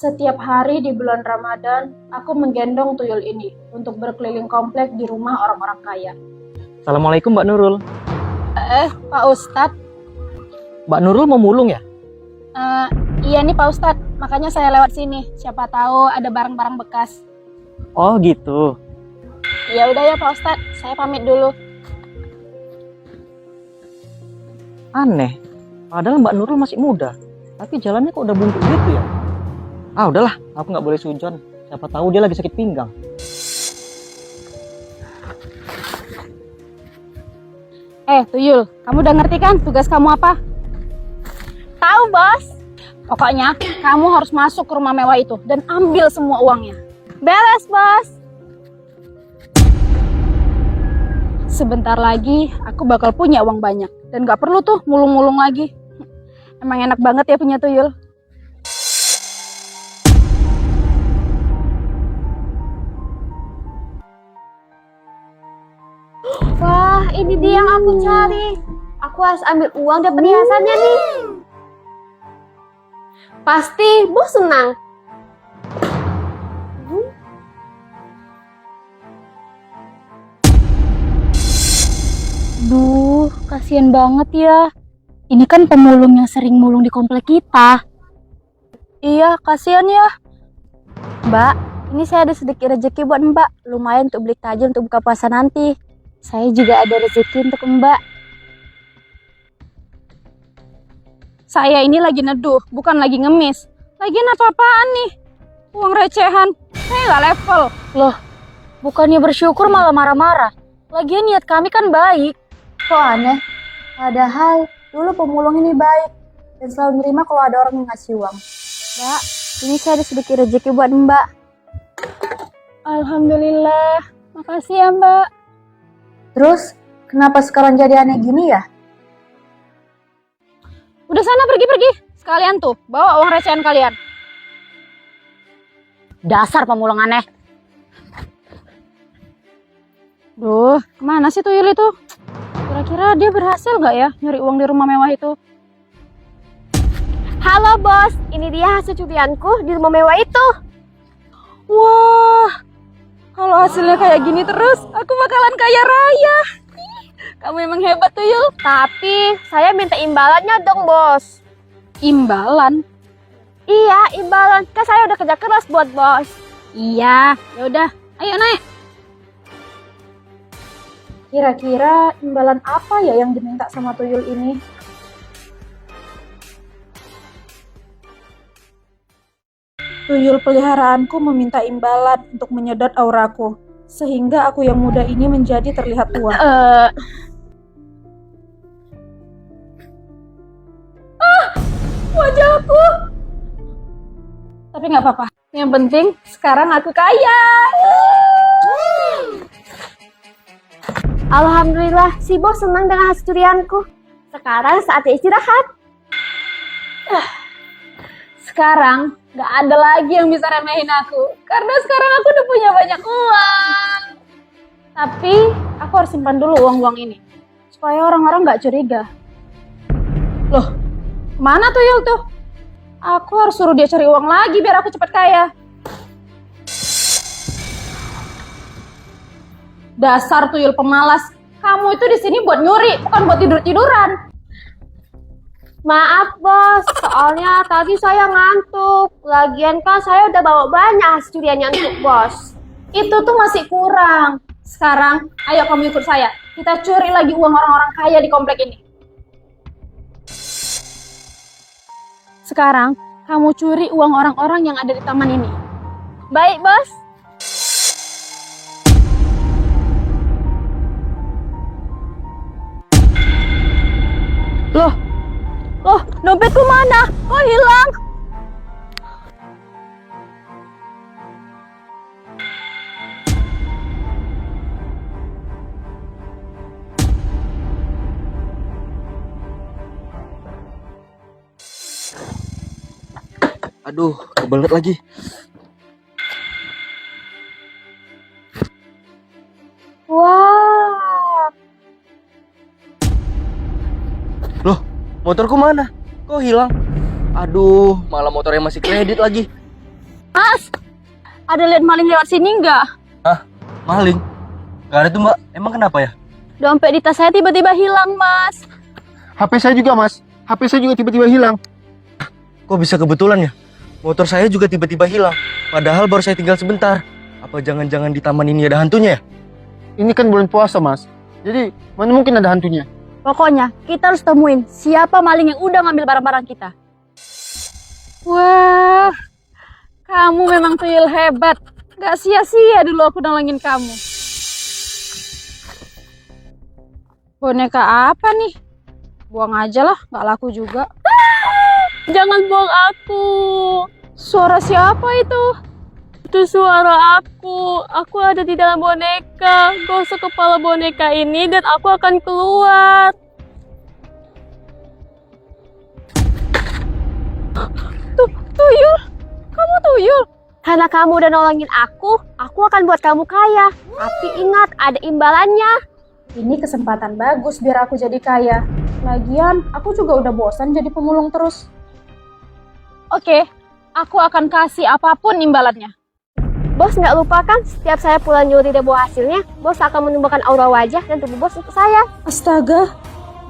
Setiap hari di bulan Ramadan, aku menggendong tuyul ini untuk berkeliling komplek di rumah orang-orang kaya. Assalamualaikum Mbak Nurul. Pak Ustadz. Mbak Nurul mau mulung ya? Iya nih Pak Ustadz, makanya saya lewat sini. Siapa tahu ada barang-barang bekas. Oh gitu. Ya udah ya Pak Ustadz, saya pamit dulu. Aneh, padahal Mbak Nurul masih muda, tapi jalannya kok udah bungkuk gitu ya? Ah udahlah, aku nggak boleh sujon. Siapa tahu dia lagi sakit pinggang. Tuyul, kamu udah ngerti kan tugas kamu apa? Tahu, Bos. Pokoknya kamu harus masuk ke rumah mewah itu dan ambil semua uangnya. Beres, Bos. Sebentar lagi aku bakal punya uang banyak dan gak perlu tuh mulung-mulung lagi. Emang enak banget ya punya tuyul. Wah, ini dia yang aku cari. Aku harus ambil uang dan perhiasannya nih. Pasti Bos senang. Duh, kasihan banget ya. Ini kan pemulung yang sering mulung di komplek kita. Iya, kasihan ya. Mbak, ini saya ada sedikit rezeki buat Mbak. Lumayan untuk beli takjil untuk buka puasa nanti. Saya juga ada rezeki untuk Mbak. Saya ini lagi neduh, bukan lagi ngemis. Lagian apa-apaan nih? Uang recehan. Saya nggak level. Loh, bukannya bersyukur malah marah-marah. Lagian niat kami kan baik. Kok aneh? Padahal dulu pemulung ini baik dan selalu menerima kalau ada orang yang ngasih uang. Mbak, ini saya ada sedikit rezeki buat Mbak. Alhamdulillah. Makasih ya Mbak. Terus, kenapa sekarang jadi aneh gini ya? Udah sana pergi-pergi. Sekalian tuh, bawa uang recehan kalian. Dasar pemulung aneh. Duh, kemana sih tuyul itu? Kira-kira dia berhasil nggak ya nyari uang di rumah mewah itu? Halo Bos, ini dia hasil curianku di rumah mewah itu. Wah, kalau hasilnya kayak gini terus, aku bakalan kaya raya. Kamu emang hebat tuyul. Tapi saya minta imbalannya dong Bos. Imbalan? Iya, imbalan. Kan saya udah kerja keras buat Bos. Iya, ya udah, ayo naik. Kira-kira imbalan apa ya yang diminta sama tuyul ini? Tuyul peliharaanku meminta imbalan untuk menyedot auraku, sehingga aku yang muda ini menjadi terlihat tua. Wajahku! Tapi nggak apa-apa. Yang penting sekarang aku kaya. Alhamdulillah, si Bos senang dengan hasil curianku. Sekarang saatnya istirahat. Sekarang nggak ada lagi yang bisa remehin aku. Karena sekarang aku udah punya banyak uang. Tapi aku harus simpan dulu uang-uang ini. Supaya orang-orang nggak curiga. Loh, mana tuyul tuh? Aku harus suruh dia cari uang lagi biar aku cepet kaya. Dasar tuyul pemalas. Kamu itu di sini buat nyuri, bukan buat tidur-tiduran. Maaf Bos, soalnya tadi saya ngantuk. Lagian kan saya udah bawa banyak hasil curiannya untuk Bos. Itu tuh masih kurang. Sekarang, ayo kamu ikut saya. Kita curi lagi uang orang-orang kaya di komplek ini. Sekarang, kamu curi uang orang-orang yang ada di taman ini. Baik Bos. Loh, dompetku mana? Kok hilang? Aduh, kebelet lagi. Wah. Loh, motorku mana? Kok hilang? Aduh, malah motornya masih kredit lagi. Mas, ada lihat maling lewat sini nggak? Maling? Gak ada tuh mbak, emang kenapa ya? Dompet di tas saya tiba-tiba hilang, Mas. HP saya juga mas, HP saya juga tiba-tiba hilang. Kok bisa kebetulan ya? Motor saya juga tiba-tiba hilang, padahal baru saya tinggal sebentar. Apa jangan-jangan di taman ini ada hantunya ya? Ini kan bulan puasa mas, jadi mana mungkin ada hantunya. Pokoknya kita harus temuin siapa maling yang udah ngambil barang-barang kita. Wah, kamu memang tuyul hebat. Gak sia-sia dulu aku nolongin kamu. Boneka apa nih? Buang aja lah, gak laku juga. Jangan buang aku. Suara siapa itu? Itu suara aku. Aku ada di dalam boneka. Gosok kepala boneka ini dan aku akan keluar. Tuyul? Kamu tuyul? Karena kamu udah nolongin aku akan buat kamu kaya. Tapi ingat, ada imbalannya. Ini kesempatan bagus biar aku jadi kaya. Lagian, aku juga udah bosan jadi pemulung terus. Oke, aku akan kasih apapun imbalannya. Bos nggak lupa kan, setiap saya pulang nyuri debo hasilnya, bos akan menumbuhkan aura wajah dan tubuh bos untuk saya. Astaga,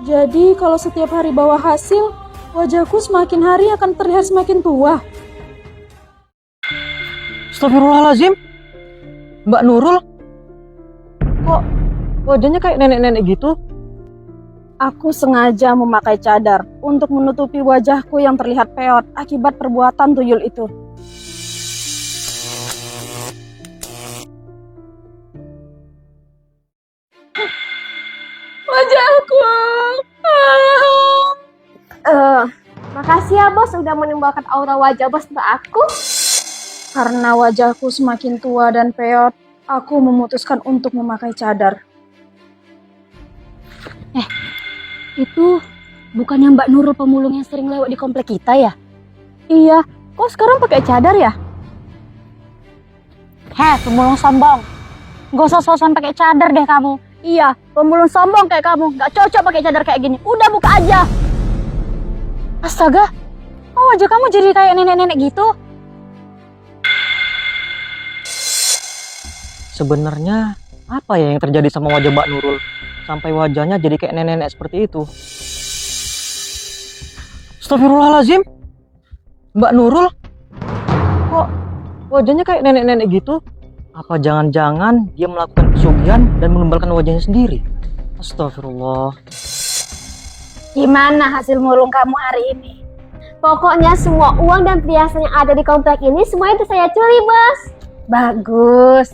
jadi kalau setiap hari bawa hasil, wajahku semakin hari akan terlihat semakin tua. Astagfirullahaladzim. Mbak Nurul, kok wajahnya kayak nenek-nenek gitu? Aku sengaja memakai cadar untuk menutupi wajahku yang terlihat peot akibat perbuatan tuyul itu. Wajahku. Makasih ya bos udah menimbulkan aura wajah bos untuk aku. Karena wajahku semakin tua dan peot, aku memutuskan untuk memakai cadar. Itu bukannya Mbak Nurul pemulung yang sering lewat di komplek kita ya? Iya, kok sekarang pakai cadar ya? Pemulung sombong. Gak usah sosokan pakai cadar deh kamu. Iya, pemulung sombong kayak kamu. Gak cocok pakai cadar kayak gini. Udah buka aja. Astaga, kok wajah kamu jadi kayak nenek-nenek gitu? Sebenarnya apa ya yang terjadi sama wajah Mbak Nurul sampai wajahnya jadi kayak nenek-nenek seperti itu? Astagfirullahaladzim. Mbak Nurul, kok wajahnya kayak nenek-nenek gitu? Apa jangan-jangan dia melakukan pesugihan dan menumbalkan wajahnya sendiri? Astagfirullah. Gimana hasil mulung kamu hari ini? Pokoknya semua uang dan perhiasan yang ada di komplek ini semuanya itu saya curi bos. Bagus.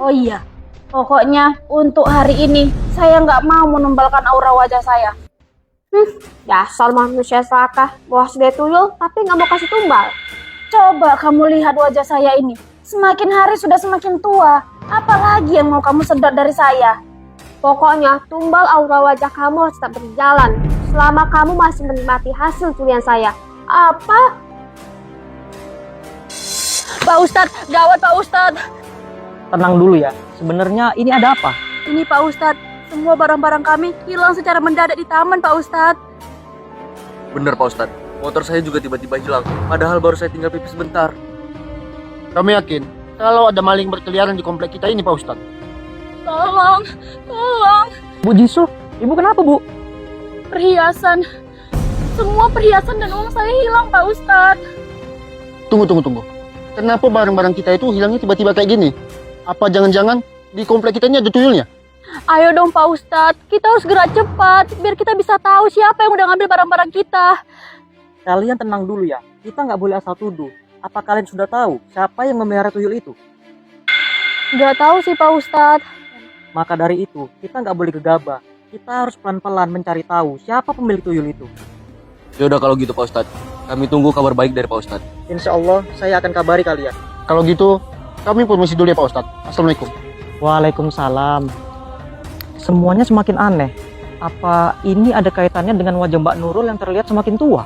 Oh iya, pokoknya untuk hari ini saya nggak mau menumbalkan aura wajah saya. Dasar manusia serakah, bos dia tuyul tapi nggak mau kasih tumbal. Coba kamu lihat wajah saya ini. Semakin hari sudah semakin tua. Apalagi yang mau kamu sedot dari saya? Pokoknya tumbal aura wajah kamu harus tetap berjalan selama kamu masih menikmati hasil curian saya. Apa? Pak Ustadz, gawat Pak Ustadz. Tenang dulu ya. Sebenarnya ini ada apa? Ini Pak Ustadz, semua barang-barang kami hilang secara mendadak di taman Pak Ustadz. Bener Pak Ustadz, motor saya juga tiba-tiba hilang, padahal baru saya tinggal pipis sebentar. Kami yakin kalau ada maling berkeliaran di komplek kita ini Pak Ustadz. Tolong. Bu Jisoo, ibu kenapa bu? Perhiasan. Semua perhiasan dan uang saya hilang Pak Ustadz. Tunggu. Kenapa barang-barang kita itu hilangnya tiba-tiba kayak gini? Apa jangan-jangan di komplek kita ini ada tuyulnya? Ayo dong Pak Ustadz, kita harus gerak cepat biar kita bisa tahu siapa yang udah ngambil barang-barang kita. Kalian tenang dulu ya. Kita nggak boleh asal tuduh. Apa kalian sudah tahu siapa yang memelihara tuyul itu? Gak tahu sih Pak Ustadz. Maka dari itu, kita nggak boleh gegabah. Kita harus pelan-pelan mencari tahu siapa pemilik tuyul itu. Ya udah kalau gitu Pak Ustadz, kami tunggu kabar baik dari Pak Ustadz. Insya Allah, saya akan kabari kalian. Kalau gitu, kami permisi dulu ya Pak Ustadz. Assalamualaikum. Waalaikumsalam. Semuanya semakin aneh. Apa ini ada kaitannya dengan wajah Mbak Nurul yang terlihat semakin tua?